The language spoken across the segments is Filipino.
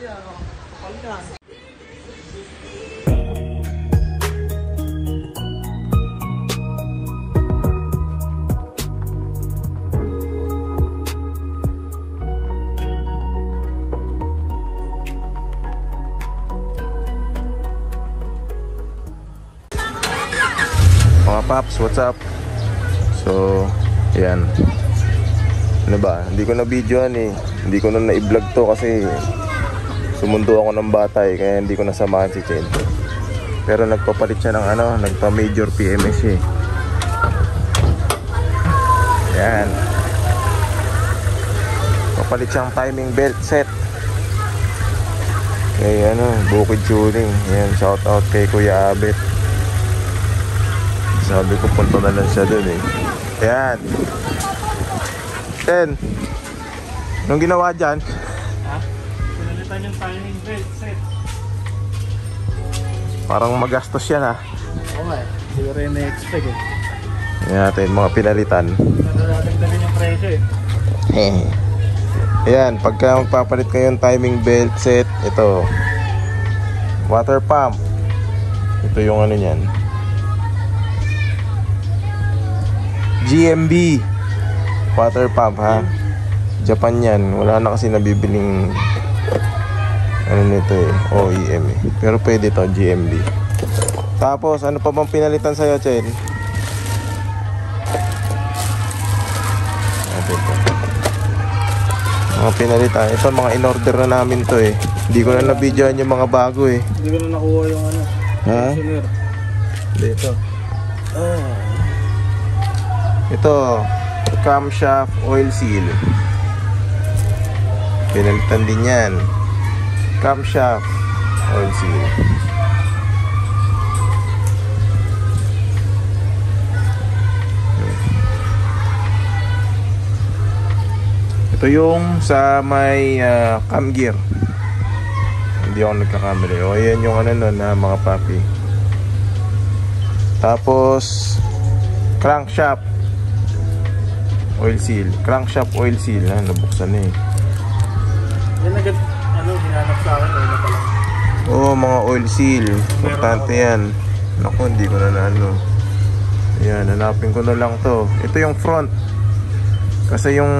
Mga paps, what's up? So, ayan. Ano ba? Hindi ko na videoan eh. Hindi ko na na-vlog to kasi sumundo ako ng bata eh. Kaya hindi ko nasamahan si Chen. Pero nagpapalit siya ng ano, nagpa-major PMS eh. Ayan. Papalit siyang timing belt set. Kaya ano, Bukid Tuning. Ayan, shout out kay Kuya Abet. Sabi ko punta na lang siya dun eh. Ayan. Ten, anong ginawa dyan? Ha? Pinalitan yung timing belt set. Parang magastos yan ha. Oo nga eh. Siguro yung na-expect eh. Ayan natin mga pinalitan. Nadadagdagan yung presyo eh. Ayan, pagka magpapalit kayo yung timing belt set, ito water pump. Ito yung ano nyan, GMB water pump ha. Japan yan. Wala na kasi nabibiling ano nito eh, OEM eh. Pero pwede to, GMB. Tapos ano pa bang pinalitan sa'yo, Chen? Mga pinalitan. Ito mga in-order na namin to eh. Hindi ko na na-videoan yung mga bago eh. Hindi ko na nakuha yung ano. Ha? Dito. Ito, camshaft oil seal. Pinalitan din yan. Camshaft oil seal. Ito yung sa may cam gear. Hindi ako nagkakamali. O yan yung ano nun na mga papi. Tapos crankshaft oil seal. Crankshaft oil seal. Nabuksan na eh. Yan agad, ano, hinanap sa akin. Ano pala? Oo, mga oil seal. Importante yan. Naku, hindi ko na ano. Ayan, hanapin ko na lang to. Ito yung front. Kasi yung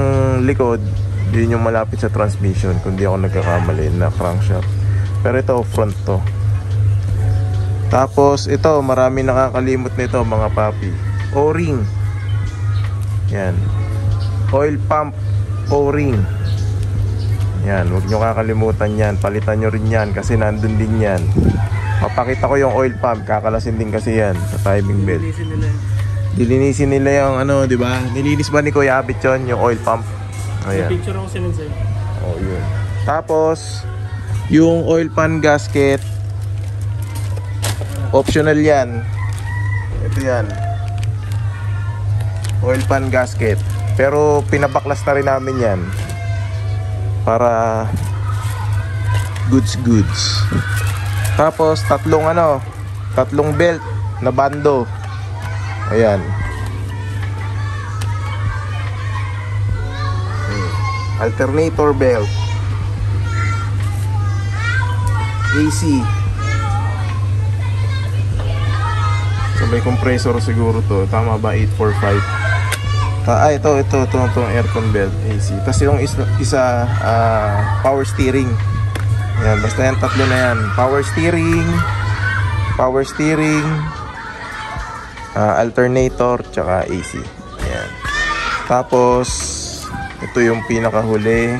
likod, yun yung malapit sa transmission. Kung di ako nagkakamali na crankshaft. Pero ito, front to. Tapos, ito, marami nakakalimot nito mga papi. O-ring. Yan. Oil pump O-ring. Yan, huwag nyo kakalimutan yan. Palitan nyo rin yan kasi nandun din yan. Mapakita ko yung oil pump. Kakalasin din kasi yan sa timing belt. Dilinisin nila yung ano, di ba? Nilinis ba ni Kuya Abit yun, yung oil pump? Ayan. May picture ako sinun sa'yo. Oh, yun. Tapos, yung oil pan gasket, optional yan. Ito yan. Oil pan gasket. Pero pinabaklas na rin namin yan. Para goods. Tapos, tatlong belt na bando. Ayan. Alternator belt. AC. So may compressor siguro to. Tama ba? 845. Itong aircon belt AC. Tapos yung isa power steering. Ayan, basta yan, tatlo na yan. Power steering, alternator, tsaka AC. Ayan. Tapos ito yung pinakahuli,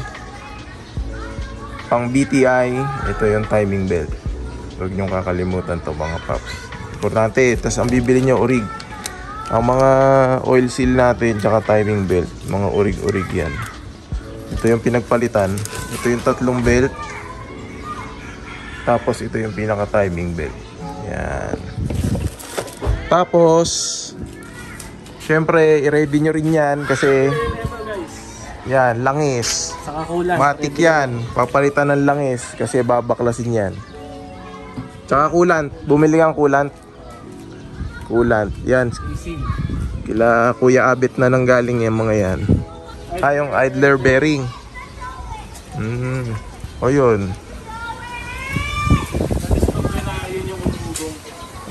pang BTI. Ito yung timing belt. Huwag nyong kakalimutan to mga paps. Importante. Tapos ang bibili nyo, orig. Ang mga oil seal natin tsaka timing belt, mga orig yan. Ito yung pinagpalitan. Ito yung tatlong belt. Tapos ito yung pinaka timing belt. Yan. Tapos syempre i-ready nyo rin yan kasi yan, langis. Saka kulang. Matik yan. Papalitan ng langis kasi babaklasin yan. Tsaka coolant. Bumili kang coolant. Yan. Kila Kuya Abit na nanggaling yung mga yan. Yung idler bearing. O yun.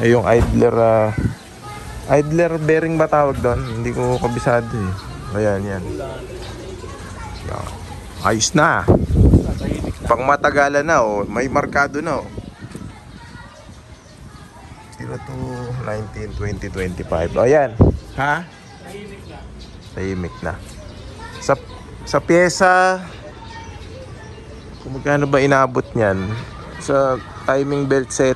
Ay, yung idler bearing ba tawag doon? Hindi ko kabisado eh. Ayan, yan. Yan. Ayos na. Pang matagalan na, oh. May markado na, oh. 02, 19, 20, 25. O, yan. Ha? Tahimik na. Sa pyesa, kung magkano ba inabot niyan? Sa timing belt set,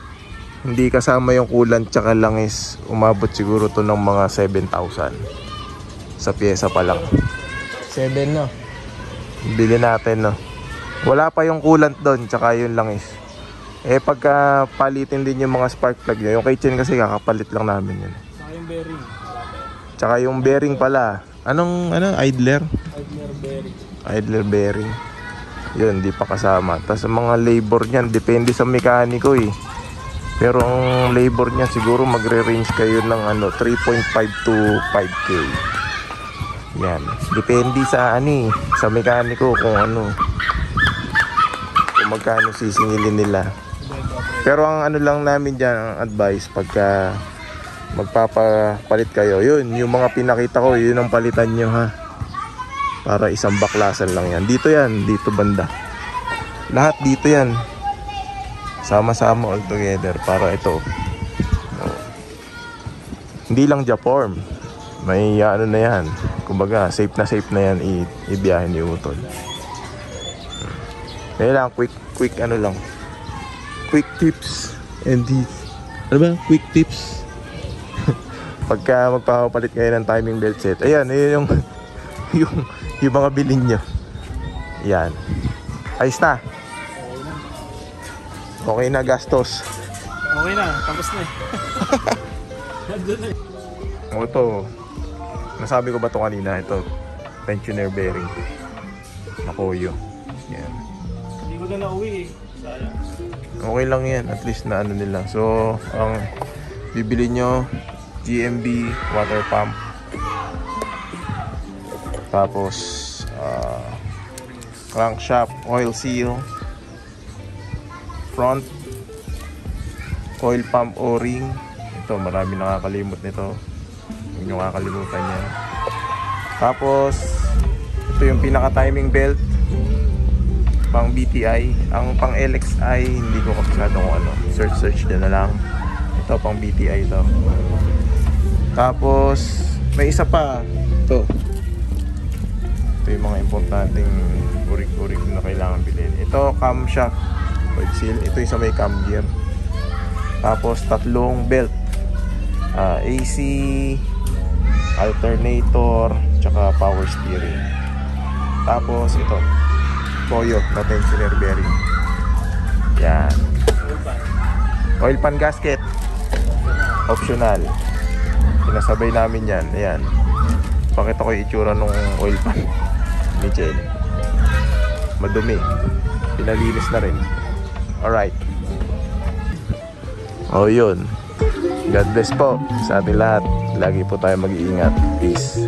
hindi kasama yung coolant tsaka langis, umabot siguro to ng mga 7,000 sa pyesa pa lang. 7 no? Bili natin, no? Wala pa yung coolant doon tsaka yung langis. Eh pagka palitin din yung mga spark plug nyo, yung kitchen kasi kakapalit lang namin yun. Saka yung bearing. Tsaka yung bearing pala. Anong idler? Idler bearing. Idler bearing. Yun, di pa kasama. Tapos ang mga labor niyan, depende sa mekaniko eh. Pero ang labor niya siguro magre-range kayo ng 3.5 to 5K. Yan. Depende sa sa mekaniko kung kung magkano sisingilin nila. Pero ang lang namin diyan, ang advice pagka magpapapalit kayo, yun, yung mga pinakita ko, yun ang palitan nyo, ha. Para isang baklasan lang yan. Dito yan, dito banda. Lahat dito yan. Sama-sama all together para ito. Hindi lang Japorm. May na yan. Kumbaga, safe na yan ibiyahin ni Utol. Kaya lang, quick lang. Quick tips and tips. Ano ba? Quick tips. Pagka magpapalit kayo ng timing belt set, ayan, yung mga bilhin nyo. Yan. Ayos na. Okay na gastos. Okay na, tapos na eh. Nandun na eh. Ito, nasabi ko ba ito kanina? Ito, pensioner bearing. Nakoyo. Yan. Hindi ko na nauwi eh. Sayang. Okay lang yan, at least na nila. So, ang bibili nyo, GMB water pump. Tapos, crankshaft, oil seal. Front oil pump o-ring. Ito, marami nakakalimot nito. Huwag nyo kakalimutan yan. Tapos ito yung pinaka timing belt pang BTI. Ang pang LXI hindi ko kabisado kung search na lang. Ito pang BTI ito. Tapos may isa pa. Ito yung mga importanteng urig-urig na kailangan bilhin. Ito camshaft oil seal. Ito yung sa may cam gear. Tapos tatlong belt, AC, alternator, tsaka power steering. Tapos ito, Toyo na tensioner bearing. Yan. Oil pan gasket, optional. Pinasabay namin yan. Ayan, pakita ko yung itsura ng oil pan ni Jen. Madumi, pinalinis na rin. Alright. O yun. God bless po sa ating lahat. Lagi po tayo mag-iingat. Peace.